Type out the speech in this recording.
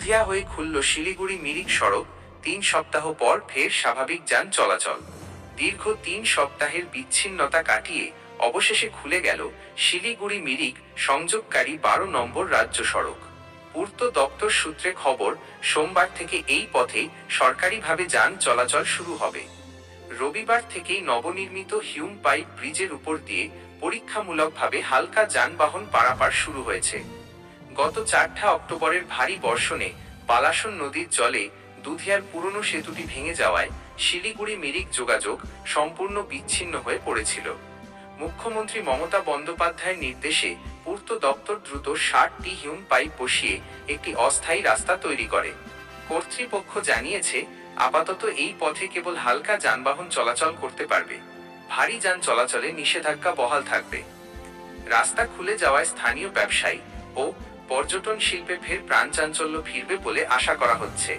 দুধিয়া হয়ে খুলল শিলিগুড়ি মিরিক সড়ক। 3 সপ্তাহ পর ফের স্বাভাবিক যান চলাচল। দীর্ঘ 3 সপ্তাহের বিচ্ছিন্নতা কাটিয়ে অবশেষে খুলে গেল শিলিগুড়ি মিরিক সংযোগকারী 12 নম্বর রাজ্য সড়ক। পূর্ত দপ্তর সূত্রে খবর, সোমবার থেকে এই পথে সরকারিভাবে যান চলাচল শুরু হবে। রবিবার থেকেই নবনির্মিত হিউম পাইপ ব্রিজের উপর দিয়ে পরীক্ষামূলকভাবে হালকা যানবাহন পারাপার শুরু হয়েছে। গত 4 অক্টোবরের ভারী বর্ষণে বালাসন নদীর জলে দুধিয়ার পুরনো সেতুটি ভেঙে যাওয়ায় শিলিগুড়ি মিরিক যোগাযোগ সম্পূর্ণ বিচ্ছিন্ন হয়ে পড়েছিল। মুখ্যমন্ত্রী মমতা বন্দ্যোপাধ্যায়ের নির্দেশে পূর্ত দপ্তর দ্রুত 60টি হিউম পাইপ বসিয়ে একটি অস্থায়ী রাস্তা তৈরি করে। কর্তৃপক্ষ জানিয়েছে, আপাতত এই পথে কেবল হালকা যানবাহন চলাচল করতে পারবে, ভারী যান চলাচলে নিষেধাজ্ঞা বহাল থাকবে। রাস্তা খুলে যাওয়ায় স্থানীয় ব্যবসায়ী ও পর্যটন শিল্পে ফের প্রাণচাঞ্চল্য ফিরবে বলে আশা করা হচ্ছে।